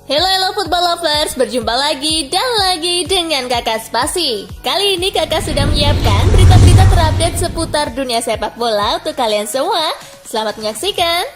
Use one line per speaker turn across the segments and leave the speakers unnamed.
Hello football lovers, berjumpa lagi dan lagi dengan Kakak Spasi. Kali ini Kakak sudah menyiapkan berita-berita terupdate seputar dunia sepak bola untuk kalian semua. Selamat menyaksikan.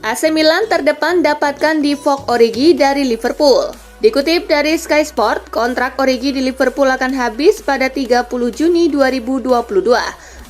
AC Milan terdepan dapatkan Divock Origi dari Liverpool. Dikutip dari Sky Sport, kontrak Origi di Liverpool akan habis pada 30 Juni 2022.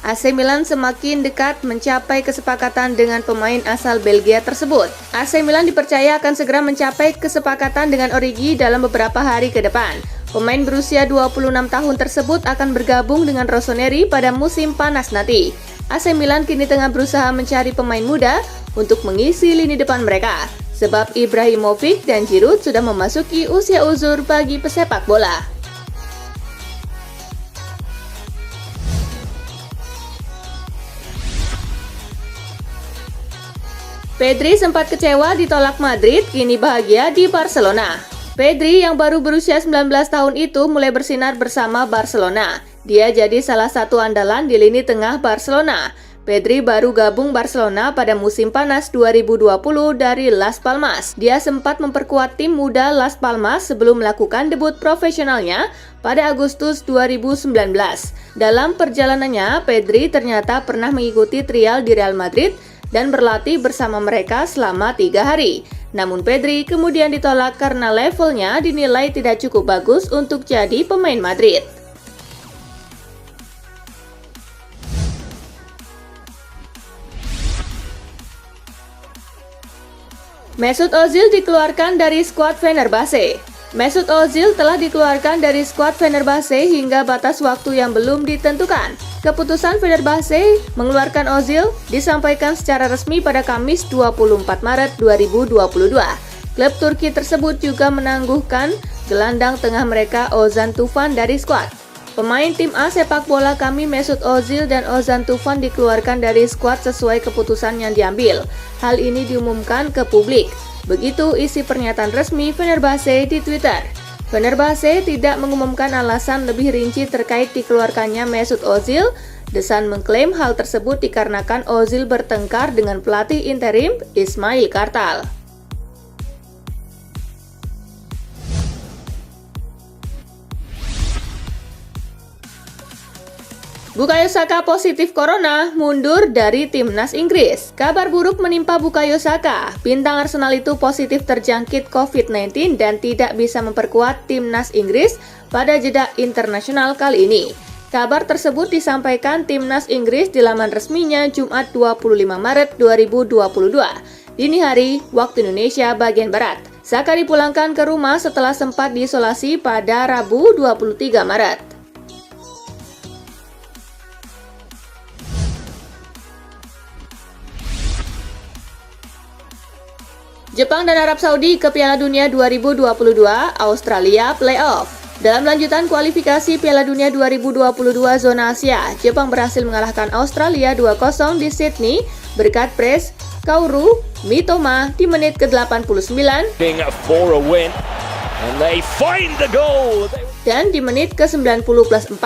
AC Milan semakin dekat mencapai kesepakatan dengan pemain asal Belgia tersebut. AC Milan dipercaya akan segera mencapai kesepakatan dengan Origi dalam beberapa hari ke depan. Pemain berusia 26 tahun tersebut akan bergabung dengan Rossoneri pada musim panas nanti. AC Milan kini tengah berusaha mencari pemain muda untuk mengisi lini depan mereka, sebab Ibrahimovic dan Giroud sudah memasuki usia uzur bagi pesepak bola. Pedri sempat kecewa ditolak Madrid, kini bahagia di Barcelona. Pedri yang baru berusia 19 tahun itu mulai bersinar bersama Barcelona. Dia jadi salah satu andalan di lini tengah Barcelona. Pedri baru gabung Barcelona pada musim panas 2020 dari Las Palmas. Dia sempat memperkuat tim muda Las Palmas sebelum melakukan debut profesionalnya pada Agustus 2019. Dalam perjalanannya, Pedri ternyata pernah mengikuti trial di Real Madrid dan berlatih bersama mereka selama 3 hari. Namun Pedri kemudian ditolak karena levelnya dinilai tidak cukup bagus untuk jadi pemain Madrid. Mesut Ozil dikeluarkan dari skuad Fenerbahce. Mesut Ozil telah dikeluarkan dari skuad Fenerbahce hingga batas waktu yang belum ditentukan. Keputusan Fenerbahce mengeluarkan Ozil disampaikan secara resmi pada Kamis 24 Maret 2022. Klub Turki tersebut juga menangguhkan gelandang tengah mereka Ozan Tufan dari skuad. Pemain tim A sepak bola kami Mesut Ozil dan Ozan Tufan dikeluarkan dari skuad sesuai keputusan yang diambil. Hal ini diumumkan ke publik. Begitu isi pernyataan resmi Fenerbahce di Twitter. Fenerbahce tidak mengumumkan alasan lebih rinci terkait dikeluarkannya Mesut Ozil. The Sun mengklaim hal tersebut dikarenakan Ozil bertengkar dengan pelatih interim Ismail Kartal. Bukayo Saka positif corona, mundur dari timnas Inggris. Kabar buruk menimpa Bukayo Saka. Bintang Arsenal itu positif terjangkit COVID-19 dan tidak bisa memperkuat timnas Inggris pada jeda internasional kali ini. Kabar tersebut disampaikan timnas Inggris di laman resminya Jumat 25 Maret 2022. Dini hari, waktu Indonesia bagian Barat. Saka dipulangkan ke rumah setelah sempat diisolasi pada Rabu 23 Maret. Jepang dan Arab Saudi ke Piala Dunia 2022, Australia playoff. Dalam lanjutan kualifikasi Piala Dunia 2022 zona Asia, Jepang berhasil mengalahkan Australia 2-0 di Sydney berkat brace Kaoru Mitoma di menit ke-89 dan di menit ke-90+4.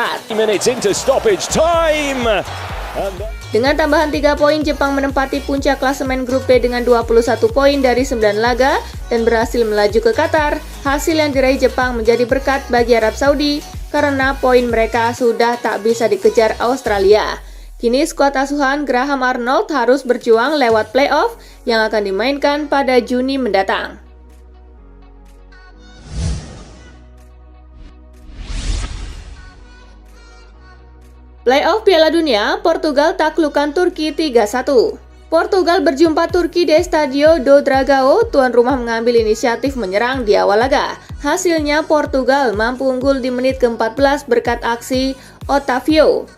Dengan tambahan 3 poin, Jepang menempati puncak klasemen grup B dengan 21 poin dari 9 laga dan berhasil melaju ke Qatar. Hasil yang diraih Jepang menjadi berkat bagi Arab Saudi karena poin mereka sudah tak bisa dikejar Australia. Kini skuad asuhan Graham Arnold harus berjuang lewat playoff yang akan dimainkan pada Juni mendatang. Playoff Piala Dunia, Portugal taklukkan Turki 3-1. Portugal berjumpa Turki di Estadio do Dragão, tuan rumah mengambil inisiatif menyerang di awal laga. Hasilnya Portugal mampu unggul di menit ke-14 berkat aksi Otavio.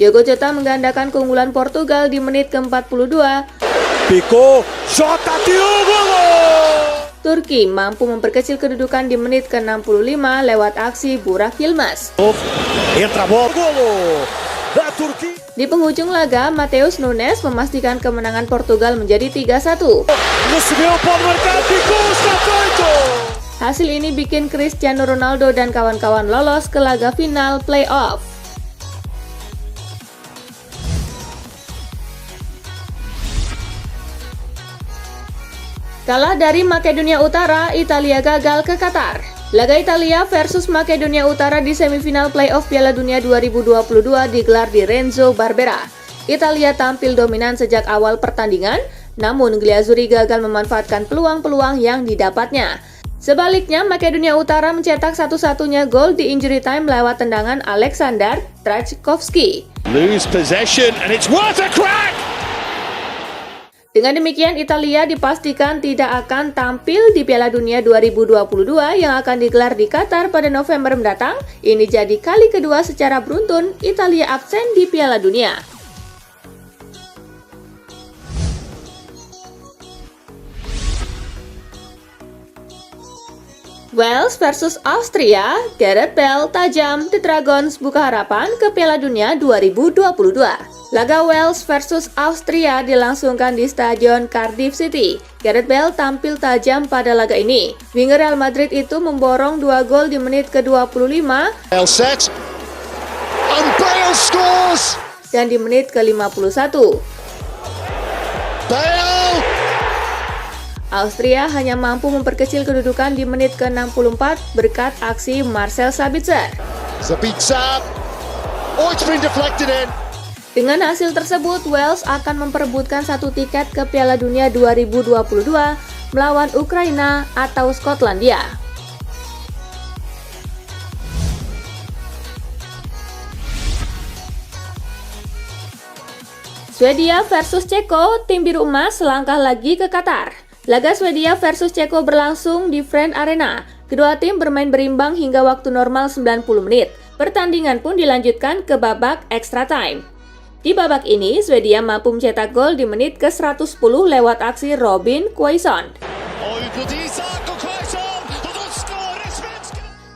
Diogo Jota menggandakan keunggulan Portugal di menit ke-42. Turki mampu memperkecil kedudukan di menit ke-65 lewat aksi Burak Yilmaz. Di penghujung laga, Matheus Nunes memastikan kemenangan Portugal menjadi 3-1. Hasil ini bikin Cristiano Ronaldo dan kawan-kawan lolos ke laga final playoff. Kalah dari Makedonia Utara, Italia gagal ke Qatar. Laga Italia versus Makedonia Utara di semifinal playoff Piala Dunia 2022 digelar di Renzo Barbera. Italia tampil dominan sejak awal pertandingan, namun Gliazzurri gagal memanfaatkan peluang-peluang yang didapatnya. Sebaliknya, Makedonia Utara mencetak satu-satunya gol di injury time lewat tendangan Aleksandar Trajkovski.
Lose possession and it's worth a crack!
Dengan demikian, Italia dipastikan tidak akan tampil di Piala Dunia 2022 yang akan digelar di Qatar pada November mendatang. Ini jadi kali kedua secara beruntun Italia absen di Piala Dunia. Wales versus Austria, Gareth Bale tajam, The Dragons buka harapan ke Piala Dunia 2022. Laga Wales versus Austria dilangsungkan di Stadion Cardiff City. Gareth Bale tampil tajam pada laga ini. Winger Real Madrid itu memborong 2 gol di menit ke-25
Bale set. And Bale scores!
dan di menit ke-51.
Bale!
Austria hanya mampu memperkecil kedudukan di menit ke-64 berkat aksi Marcel Sabitzer.
Sabitzer. Oh, it's been deflected in.
Dengan hasil tersebut, Wales akan memperebutkan 1 tiket ke Piala Dunia 2022 melawan Ukraina atau Skotlandia. Swedia versus Ceko, tim biru emas selangkah lagi ke Qatar. Laga Swedia versus Ceko berlangsung di Friends Arena. Kedua tim bermain berimbang hingga waktu normal 90 menit. Pertandingan pun dilanjutkan ke babak extra time. Di babak ini, Swedia mampu mencetak gol di menit ke-110 lewat aksi Robin Quaison.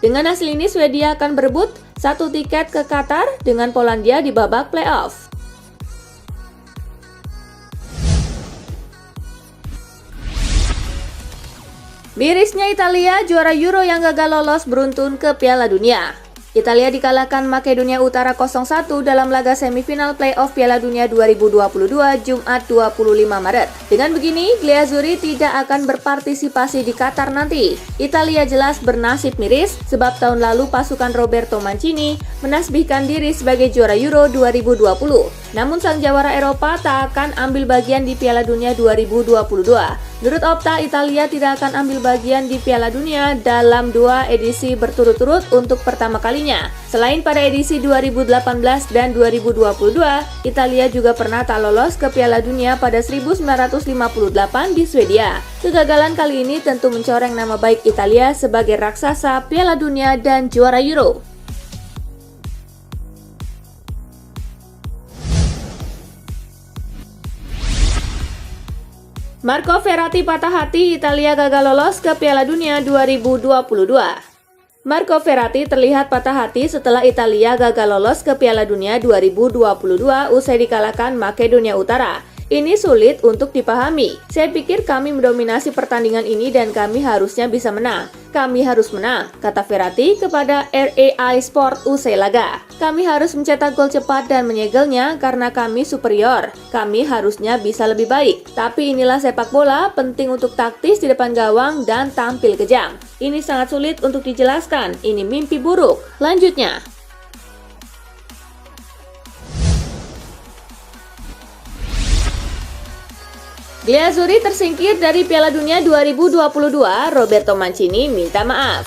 Dengan hasil ini, Swedia akan berebut 1 tiket ke Qatar dengan Polandia di babak playoff. Mirisnya Italia, juara Euro yang gagal lolos beruntun ke Piala Dunia. Italia dikalahkan Makedonia Utara 0-1 dalam laga semifinal playoff Piala Dunia 2022 Jumat 25 Maret. Dengan begini, Gliazzurri tidak akan berpartisipasi di Qatar nanti. Italia jelas bernasib miris sebab tahun lalu pasukan Roberto Mancini menasbihkan diri sebagai juara Euro 2020. Namun sang jawara Eropa tak akan ambil bagian di Piala Dunia 2022. Menurut Opta, Italia tidak akan ambil bagian di Piala Dunia dalam 2 edisi berturut-turut untuk pertama kalinya. Selain pada edisi 2018 dan 2022, Italia juga pernah tak lolos ke Piala Dunia pada 1958 di Swedia. Kegagalan kali ini tentu mencoreng nama baik Italia sebagai raksasa Piala Dunia dan juara Euro. Marco Verratti patah hati, Italia gagal lolos ke Piala Dunia 2022. Marco Verratti terlihat patah hati setelah Italia gagal lolos ke Piala Dunia 2022 usai dikalahkan Makedonia Utara. Ini sulit untuk dipahami. Saya pikir kami mendominasi pertandingan ini dan kami harusnya bisa menang. Kami harus menang, kata Verratti kepada RAI Sport usai laga. Kami harus mencetak gol cepat dan menyegelnya karena kami superior. Kami harusnya bisa lebih baik. Tapi inilah sepak bola, penting untuk taktis di depan gawang dan tampil kejam. Ini sangat sulit untuk dijelaskan. Ini mimpi buruk. Lanjutnya. Gliazzurri tersingkir dari Piala Dunia 2022, Roberto Mancini minta maaf.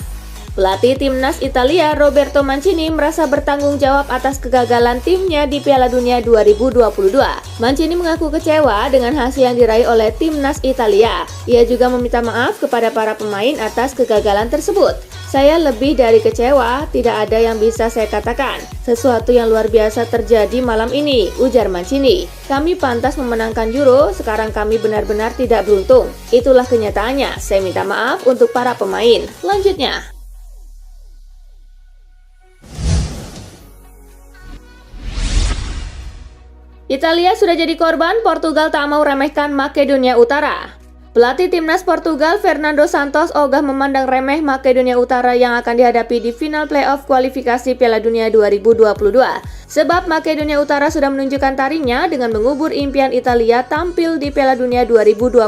Pelatih timnas Italia Roberto Mancini merasa bertanggung jawab atas kegagalan timnya di Piala Dunia 2022. Mancini mengaku kecewa dengan hasil yang diraih oleh timnas Italia. Ia juga meminta maaf kepada para pemain atas kegagalan tersebut. Saya lebih dari kecewa, tidak ada yang bisa saya katakan. Sesuatu yang luar biasa terjadi malam ini, ujar Mancini. Kami pantas memenangkan Euro, sekarang kami benar-benar tidak beruntung. Itulah kenyataannya, saya minta maaf untuk para pemain. Lanjutnya. Italia sudah jadi korban, Portugal tak mau remehkan Makedonia Utara. Pelatih timnas Portugal Fernando Santos ogah memandang remeh Makedonia Utara yang akan dihadapi di final playoff kualifikasi Piala Dunia 2022. Sebab Makedonia Utara sudah menunjukkan taringnya dengan mengubur impian Italia tampil di Piala Dunia 2022.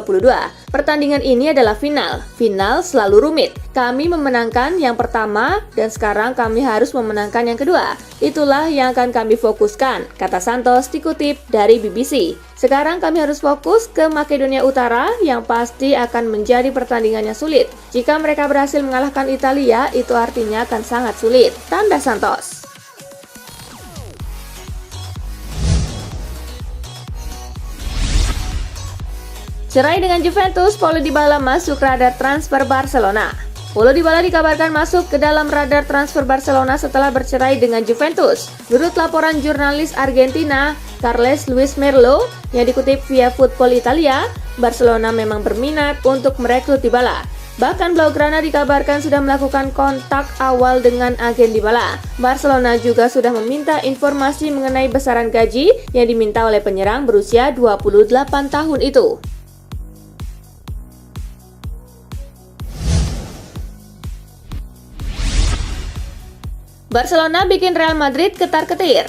Pertandingan ini adalah final. Final selalu rumit. Kami memenangkan yang pertama dan sekarang kami harus memenangkan yang kedua. Itulah yang akan kami fokuskan, kata Santos dikutip dari BBC. Sekarang kami harus fokus ke Makedonia Utara yang pasti akan menjadi pertandingan yang sulit. Jika mereka berhasil mengalahkan Italia, itu artinya akan sangat sulit, tanda Santos. Cerai dengan Juventus, Paulo Dybala masuk radar transfer Barcelona. Paulo Dybala dikabarkan masuk ke dalam radar transfer Barcelona setelah bercerai dengan Juventus. Menurut laporan jurnalis Argentina, Carles Luis Merlo, yang dikutip via Football Italia, Barcelona memang berminat untuk merekrut Dybala. Bahkan Blaugrana dikabarkan sudah melakukan kontak awal dengan agen Dybala. Barcelona juga sudah meminta informasi mengenai besaran gaji yang diminta oleh penyerang berusia 28 tahun itu. Barcelona bikin Real Madrid ketar-ketir.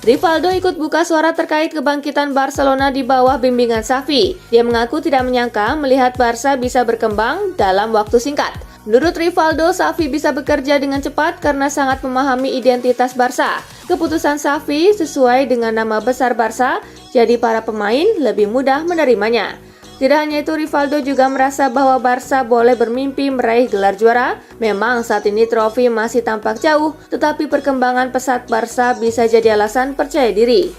Rivaldo ikut buka suara terkait kebangkitan Barcelona di bawah bimbingan Xavi. Dia mengaku tidak menyangka melihat Barca bisa berkembang dalam waktu singkat. Menurut Rivaldo, Xavi bisa bekerja dengan cepat karena sangat memahami identitas Barca. Keputusan Xavi sesuai dengan nama besar Barca, jadi para pemain lebih mudah menerimanya. Tidak hanya itu, Rivaldo juga merasa bahwa Barca boleh bermimpi meraih gelar juara. Memang saat ini trofi masih tampak jauh, tetapi perkembangan pesat Barca bisa jadi alasan percaya diri.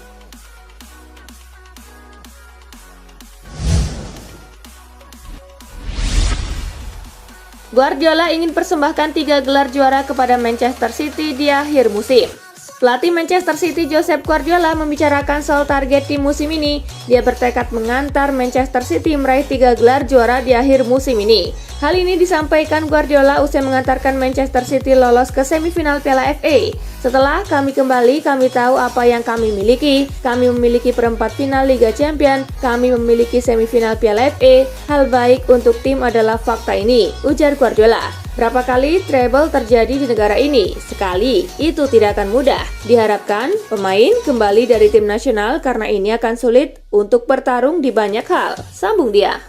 Guardiola ingin persembahkan 3 gelar juara kepada Manchester City di akhir musim. Pelatih Manchester City Josep Guardiola membicarakan soal target tim musim ini. Dia bertekad mengantar Manchester City meraih 3 gelar juara di akhir musim ini. Hal ini disampaikan Guardiola usai mengantarkan Manchester City lolos ke semifinal Piala FA. Setelah kami kembali, kami tahu apa yang kami miliki. Kami memiliki perempat final Liga Champions, kami memiliki semifinal Piala FA. Hal baik untuk tim adalah fakta ini, ujar Guardiola. Berapa kali treble terjadi di negara ini? Sekali, itu tidak akan mudah. Diharapkan pemain kembali dari tim nasional karena ini akan sulit untuk bertarung di banyak hal, sambung dia.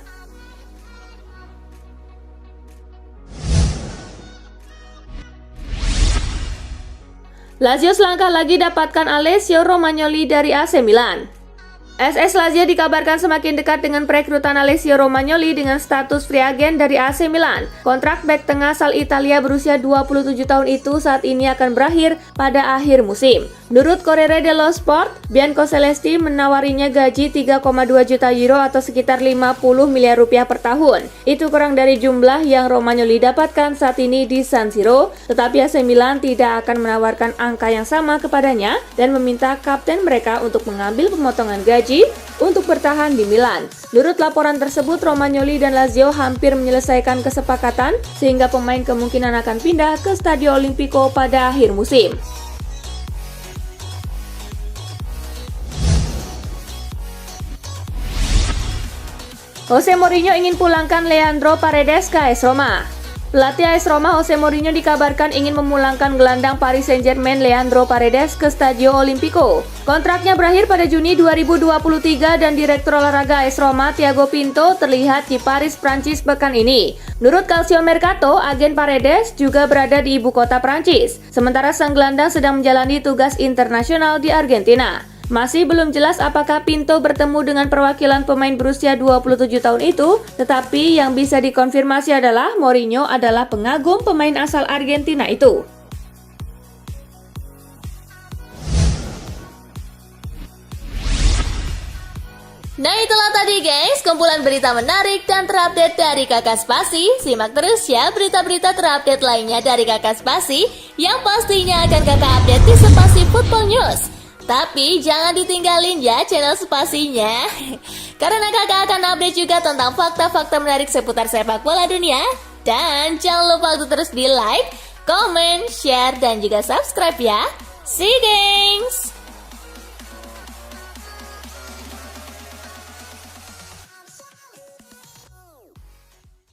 Lazio selangkah lagi dapatkan Alessio Romagnoli dari AC Milan. SS Lazio dikabarkan semakin dekat dengan perekrutan Alessio Romagnoli dengan status free agent dari AC Milan. Kontrak bek tengah asal Italia berusia 27 tahun itu saat ini akan berakhir pada akhir musim. Menurut Corriere dello Sport, Bianco Celesti menawarinya gaji 3,2 juta euro atau sekitar 50 miliar rupiah per tahun. Itu kurang dari jumlah yang Romagnoli dapatkan saat ini di San Siro, tetapi AC Milan tidak akan menawarkan angka yang sama kepadanya dan meminta kapten mereka untuk mengambil pemotongan gaji untuk bertahan di Milan. Menurut laporan tersebut, Romagnoli dan Lazio hampir menyelesaikan kesepakatan sehingga pemain kemungkinan akan pindah ke Stadio Olimpico pada akhir musim. Jose Mourinho ingin pulangkan Leandro Paredes ke AS Roma. Pelatih AS Roma Jose Mourinho dikabarkan ingin memulangkan gelandang Paris Saint-Germain Leandro Paredes ke Stadio Olimpico. Kontraknya berakhir pada Juni 2023 dan Direktur Olahraga AS Roma Thiago Pinto terlihat di Paris, Prancis pekan ini. Menurut Calcio Mercato, agen Paredes juga berada di ibu kota Prancis, sementara sang gelandang sedang menjalani tugas internasional di Argentina. Masih belum jelas apakah Pinto bertemu dengan perwakilan pemain berusia 27 tahun itu, tetapi yang bisa dikonfirmasi adalah Mourinho adalah pengagum pemain asal Argentina itu. Nah itulah tadi guys, kumpulan berita menarik dan terupdate dari Kakak Spasi. Simak terus ya berita-berita terupdate lainnya dari Kakak Spasi yang pastinya akan Kakak update di Spasi Football News. Tapi jangan ditinggalin ya channel Spasinya, karena kakak akan update juga tentang fakta-fakta menarik seputar sepak bola dunia. Dan jangan lupa untuk terus di like, comment, share, dan juga subscribe ya. See you gengs!